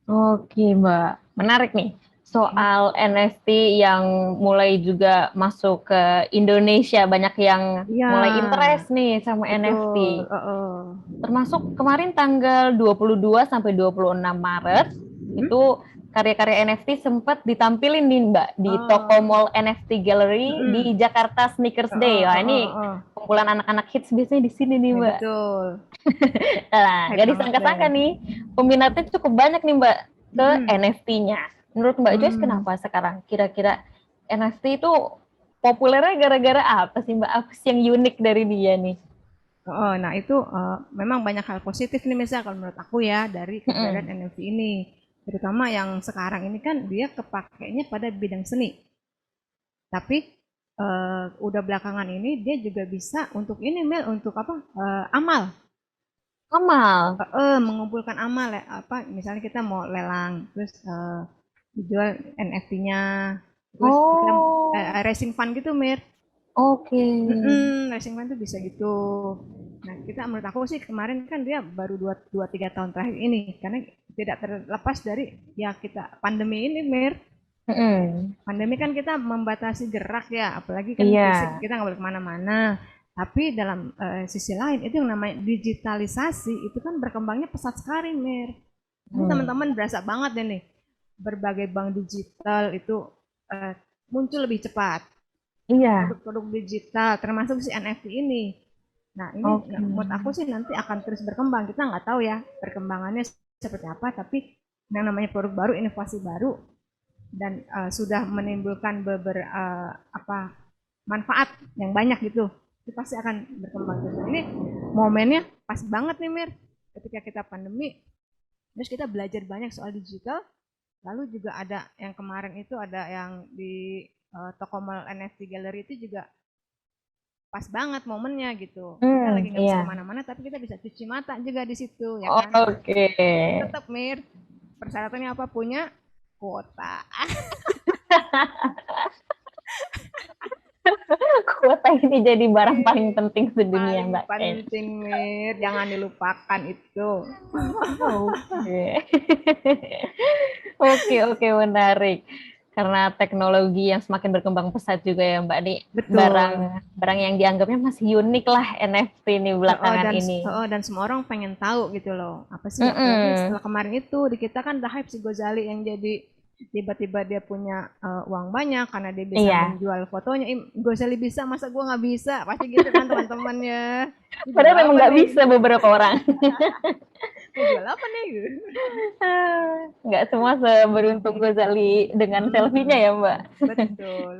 Oke, Mbak. Menarik nih. Mm, Soal NFT yang mulai juga masuk ke Indonesia, banyak yang Iya, mulai interest nih sama betul. NFT. Termasuk kemarin tanggal 22 sampai 26 Maret, Mm. itu karya-karya NFT sempat ditampilin nih Mbak di toko Oh, mall NFT Gallery di mm-mm. Jakarta Sneakers Day. Wah, ini Oh. kumpulan anak-anak hits biasanya di sini nih Ya Mbak. betul. Nah, Hype gak banget deh. disangka-sangka nih, peminatnya cukup banyak nih Mbak ke Mm-mm. NFT-nya. Menurut Mbak Joyce Hmm. kenapa sekarang kira-kira NFT itu populernya gara-gara apa sih Mbak? Apa sih yang unik dari dia nih? Oh, nah itu memang banyak hal positif nih misal kalau menurut aku ya dari keberadaan Mm-mm. NFT ini. Terutama yang sekarang ini kan dia kepakainya pada bidang seni. Tapi udah belakangan ini dia juga bisa untuk ini Mel untuk apa? Amal. Amal. Mengumpulkan amal ya apa misalnya kita mau lelang terus dijual NFT-nya terus kita Oh, racing fund gitu Mir. oke. Racing fund tuh bisa gitu. Nah kita menurut aku sih kemarin kan dia baru dua tiga tahun terakhir ini karena tidak terlepas dari ya kita pandemi ini Mir. Mm-mm. Pandemi kan kita membatasi gerak ya apalagi kan Iya. fisik kita nggak boleh kemana-mana. Tapi dalam sisi lain itu yang namanya digitalisasi itu kan berkembangnya pesat sekali Mir. Ini Hmm. teman-teman berasa banget deh nih berbagai bank digital itu eh, muncul lebih cepat Iya. produk-produk digital termasuk si NFT ini. Nah ini Oke. menurut aku sih nanti akan terus berkembang. Kita nggak tahu ya perkembangannya seperti apa, tapi yang namanya produk baru, inovasi baru dan sudah menimbulkan beberapa apa manfaat yang banyak gitu. Itu pasti akan berkembang terus. Nah, ini momennya pas banget nih Mir. Ketika kita pandemi, terus kita belajar banyak soal digital. Lalu juga ada yang kemarin itu ada yang di toko mall NFT Gallery itu juga pas banget momennya gitu. Kita lagi nggak bisa Iya. kemana-mana, tapi kita bisa cuci mata juga di situ, ya kan? Oke. Tapi tetap Mir, persyaratannya apa punya kuota. Kuota ini jadi barang paling penting sedunia, Paling Mbak. penting Mir, jangan dilupakan itu. Oke. Oke, oke, menarik. Karena teknologi yang semakin berkembang pesat juga ya, Mbak. Nih, barang Betul. barang yang dianggapnya masih unik lah NFT ini Oh, belakangan ini. dan semua orang pengen tahu gitu loh. Apa sih? Apalagi Mm-mm. setelah kemarin itu di kita kan udah hype si Gozali yang jadi tiba-tiba dia punya uang banyak karena dia bisa Iya. menjual fotonya. Gozali bisa, masa gua nggak bisa? Pasti gitu kan teman-temannya. Dia jual Padahal memang apa nggak nih? bisa beberapa orang. Mau jual apa nih? Nggak semua seberuntung Gozali dengan selfie-nya Hmm, ya, Mbak. betul.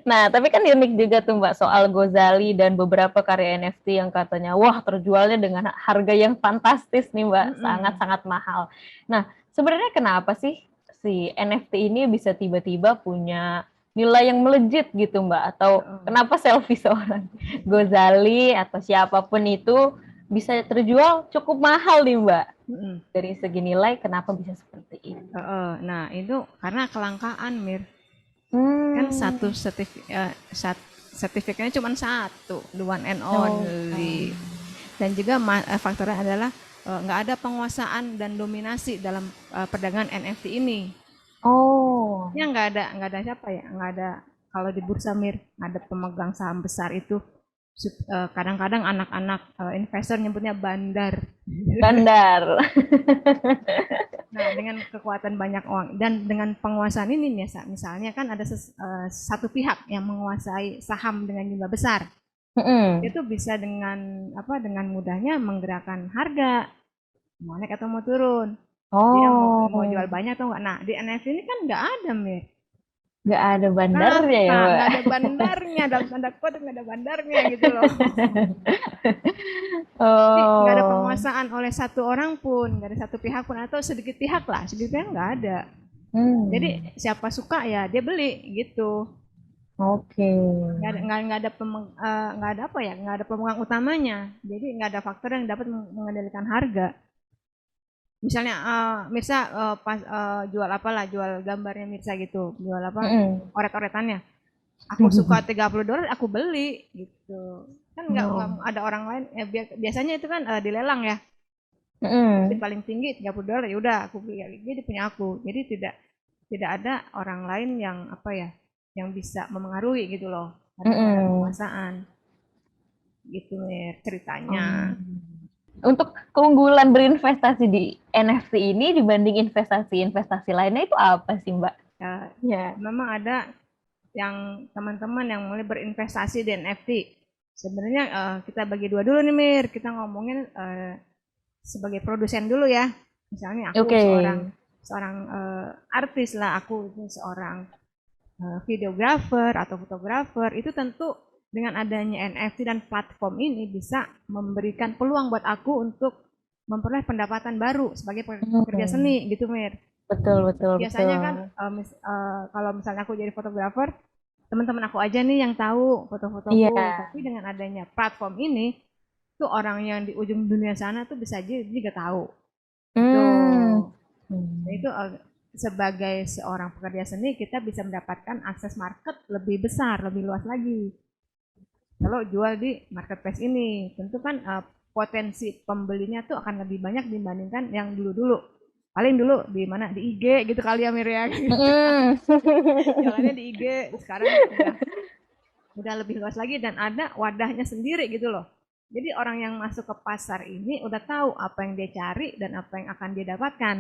Nah, tapi kan unik juga tuh Mbak soal Gozali dan beberapa karya NFT yang katanya, wah terjualnya dengan harga yang fantastis nih Mbak, Mm-mm. sangat-sangat mahal. Nah, sebenarnya kenapa sih si NFT ini bisa tiba-tiba punya nilai yang melejit gitu Mbak? Atau Heeh. kenapa selfie seorang Gozali atau siapapun itu bisa terjual cukup mahal nih Mbak? Mm-mm. Dari segi nilai, kenapa bisa seperti itu? Heeh. Nah, itu karena kelangkaan, Mir. Kan Hmm, sertifikatnya cuma satu, the one and oke. only. Dan juga faktornya adalah nggak ada penguasaan dan dominasi dalam perdagangan NFT ini. Oh, Ya nggak ada siapa ya, nggak ada kalau di bursa Mir, nggak ada pemegang saham besar itu. Kadang-kadang anak-anak investor nyebutnya bandar. bandar. Nah, dengan kekuatan banyak orang dan dengan penguasaan ini misalnya kan ada satu pihak yang menguasai saham dengan jumlah besar. Mm-mm. Itu bisa dengan apa dengan mudahnya menggerakkan harga mau naik atau mau turun. Dia mau jual Oh, banyak atau enggak. Nah, di NFT ini kan enggak ada, Mir. nggak ada bandarnya ya, Rata, Mbak. nggak ada bandarnya, dalam tanda kutip nggak ada bandarnya gitu loh. Jadi nggak ada Oh, penguasaan oleh satu orang pun, nggak ada satu pihak pun atau sedikit pihak lah, sedikit pihak nggak ada. Jadi hmm, siapa suka ya dia beli gitu. oke. Nggak ada nggak ada apa ya nggak ada pemegang utamanya. Jadi nggak ada faktor yang dapat mengendalikan harga. Misalnya Mirsa pas jual apalah jual gambarnya Mirsa gitu jual apa Mm-mm. oret-oretannya aku suka $30 aku beli gitu kan nggak Oh, ada orang lain biasanya itu kan dilelang ya Mm-mm. paling tinggi $30, ya udah aku beli, jadi punya aku. Jadi tidak ada orang lain yang apa ya, yang bisa memengaruhi gitu loh, karena nggak ada Mm-mm. penguasaan gitu Mir, ceritanya. Hmm. Untuk keunggulan berinvestasi di NFT ini dibanding investasi-investasi lainnya itu apa sih, Mbak? Ya, Ya. memang ada yang teman-teman yang mulai berinvestasi di NFT. Sebenarnya kita bagi dua dulu nih Mir, kita ngomongin sebagai produsen dulu ya. Misalnya aku Oke. seorang seorang artis lah, aku itu seorang videografer atau fotografer, itu tentu dengan adanya NFT dan platform ini bisa memberikan peluang buat aku untuk memperoleh pendapatan baru sebagai pekerja Hmm. seni gitu Mir. Betul, betul, betul. Biasanya kan kalau misalnya aku jadi fotografer, teman-teman aku aja nih yang tahu foto-fotoku, Iya. tapi dengan adanya platform ini tuh orang yang di ujung dunia sana tuh bisa aja juga tahu itu. Hmm. Nah, Hmm. itu sebagai seorang pekerja seni kita bisa mendapatkan akses market lebih besar, lebih luas lagi kalau jual di marketplace ini. Tentu kan potensi pembelinya tuh akan lebih banyak dibandingkan yang dulu-dulu. Paling dulu di mana, di IG gitu kali ya Mir ya. Hmm. Jualannya di IG, sekarang udah lebih luas lagi dan ada wadahnya sendiri gitu loh. Jadi orang yang masuk ke pasar ini udah tahu apa yang dia cari dan apa yang akan dia dapatkan.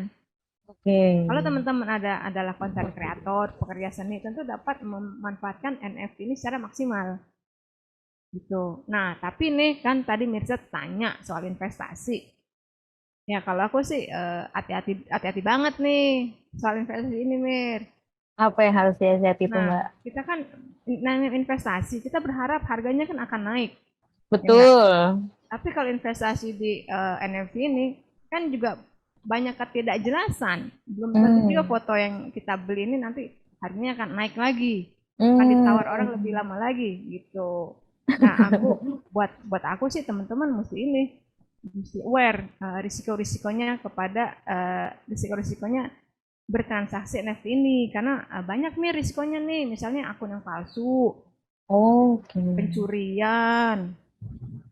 Oke. Kalau teman-teman adalah konten kreator, pekerja seni, tentu dapat memanfaatkan NFT ini secara maksimal gitu. Nah, tapi nih kan tadi Mirza tanya soal investasi. Ya kalau aku sih hati-hati banget nih soal investasi ini Mir. Apa yang harus dihati itu, Nah, Mbak? kita kan namanya investasi, kita berharap harganya kan akan naik, ya enggak? Betul. Tapi kalau investasi di NFT ini kan juga banyak ketidakjelasan. Belum tentu juga Hmm. foto yang kita beli ini nanti harganya akan naik lagi, akan Hmm. ditawar orang lebih lama lagi gitu. Nah, aku buat aku sih teman-teman mesti aware risiko-risikonya kepada risiko-risikonya bertransaksi NFT ini karena banyak nih risikonya nih, misalnya akun yang palsu, Oke. pencurian.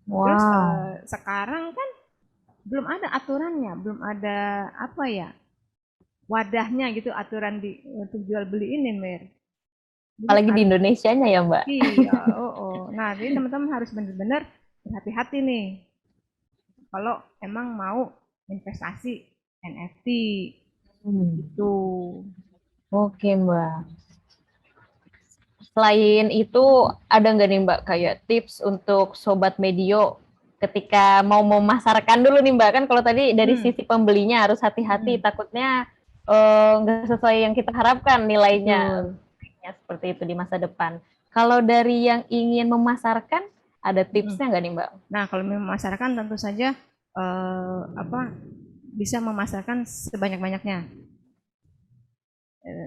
Terus Wow. sekarang kan belum ada aturannya, belum ada apa ya, wadahnya gitu aturan di untuk jual beli ini, Mir. Jadi Apalagi di Indonesianya ya, Mbak. iya, oh, oh. Nah, jadi teman-teman harus benar-benar berhati-hati nih kalau emang mau investasi NFT Hmm. gitu. Oke, Mbak. Selain itu, ada nggak nih Mbak kayak tips untuk sobat medio ketika mau memasarkan dulu nih Mbak? Kan kalau tadi dari Hmm, sisi pembelinya harus hati-hati, hmm, takutnya nggak sesuai yang kita harapkan nilainya betul. seperti itu di masa depan. Kalau dari yang ingin memasarkan, ada Hmm. tipsnya nggak nih Mbak? Nah, kalau memasarkan tentu saja apa bisa memasarkan sebanyak-banyaknya.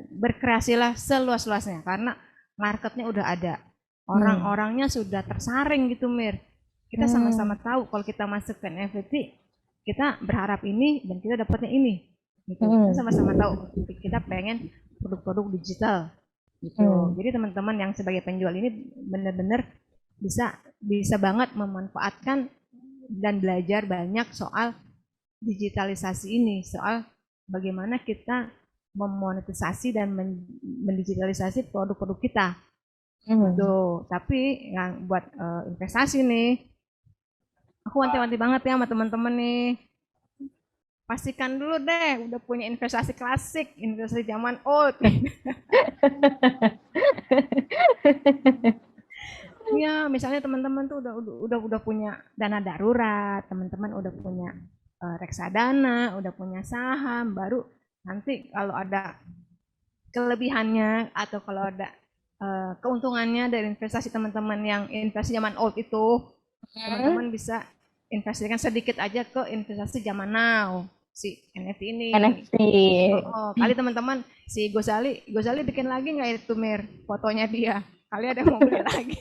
Berkreasilah seluas-luasnya karena marketnya udah ada. Hmm. Orang-orangnya sudah tersaring gitu, Mir. Kita sama-sama Hmm. tahu kalau kita masuk ke NFT, kita berharap ini dan kita dapatnya ini. Gitu. Kita Hmm. sama-sama tahu kita pengen produk-produk digital gitu. Hmm. Jadi teman-teman yang sebagai penjual ini benar-benar bisa bisa banget memanfaatkan dan belajar banyak soal digitalisasi ini, soal bagaimana kita memonetisasi dan mendigitalisasi produk-produk kita Hmm. gitu. Tapi yang buat investasi nih, aku wanti-wanti banget ya sama teman-teman nih. Pastikan dulu deh udah punya investasi klasik, investasi zaman old. Ya, misalnya teman-teman tuh udah punya dana darurat, teman-teman udah punya reksadana, udah punya saham, baru nanti kalau ada kelebihannya atau kalau ada keuntungannya dari investasi teman-teman yang investasi zaman old itu, Hmm. teman-teman bisa investasikan sedikit aja ke investasi zaman now si NFT ini. Oh, NFT. oh. Kali teman-teman si Gozali bikin lagi nggak itu Mir fotonya dia? Kali ada yang mau beli lagi.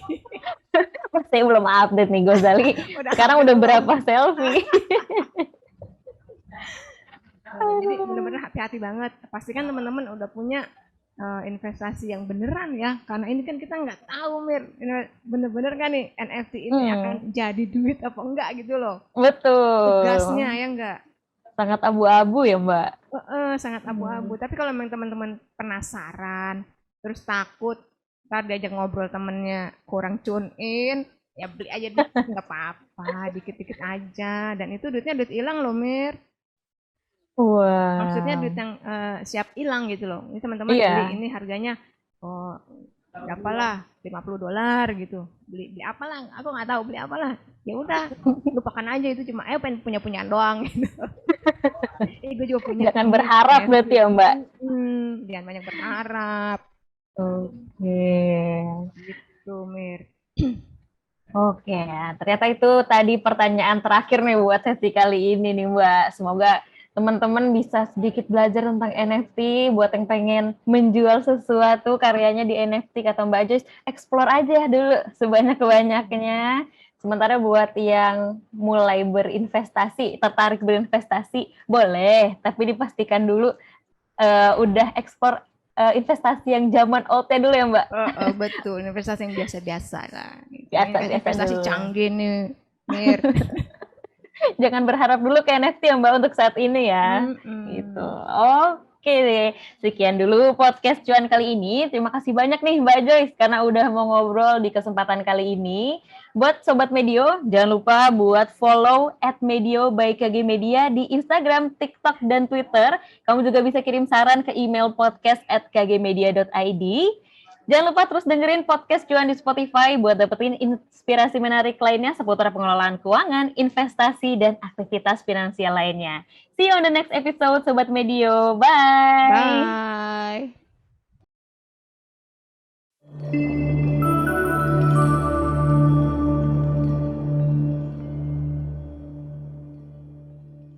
Saya belum update nih Gozali. Udah Sekarang update udah belum? berapa selfie? Jadi benar-benar hati-hati banget. Pastikan teman-teman udah punya investasi yang beneran ya, karena ini kan kita nggak tahu Mir, bener-bener kan nih NFT ini Hmm, akan jadi duit apa enggak gitu loh. betul. Tugasnya ya enggak. Sangat abu-abu ya, Mbak? Sangat abu-abu. Tapi kalau memang teman-teman penasaran, terus takut, ntar diajak ngobrol temennya kurang tune in, ya beli aja dikit, nggak apa-apa, dikit-dikit aja. Dan itu duitnya duit hilang loh, Mir. Maksudnya duit Wow. yang siap hilang gitu loh. Ini teman-teman beli Iya. ini harganya oh berapa lah, $50 gitu. Beli apalah, aku nggak tahu beli apalah. Ya udah, lupakan aja itu cuma pengen punya-punyaan doang gitu. Gue juga punya Jangan ini berharap NFT. berarti ya, Mbak. Jangan banyak berharap Oke. gitu, Mir. Oke, ternyata itu tadi pertanyaan terakhir nih buat sesi kali ini nih Mbak. Semoga teman-teman bisa sedikit belajar tentang NFT, buat yang pengen menjual sesuatu karyanya di NFT, kata Mbak Joyce, explore aja dulu sebanyak-banyaknya. Sementara buat yang mulai berinvestasi, tertarik berinvestasi, boleh, tapi dipastikan dulu udah ekspor investasi yang zaman old-nya dulu ya Mbak. Betul, investasi yang biasa-biasa lah. Biasa-biasa Investasi dulu. canggih nih, Mir. Jangan berharap dulu ke NFT ya Mbak untuk saat ini ya. Gitu. Oke deh. Sekian dulu podcast cuan kali ini. Terima kasih banyak nih Mbak Joyce karena udah mau ngobrol di kesempatan kali ini. Buat Sobat Medio, jangan lupa buat follow @medio by KG Media di Instagram, TikTok, dan Twitter. Kamu juga bisa kirim saran ke email podcast@kgmedia.id. Jangan lupa terus dengerin podcast Cuan di Spotify buat dapetin inspirasi menarik lainnya seputar pengelolaan keuangan, investasi, dan aktivitas finansial lainnya. See you on the next episode, Sobat Medio. Bye! Bye.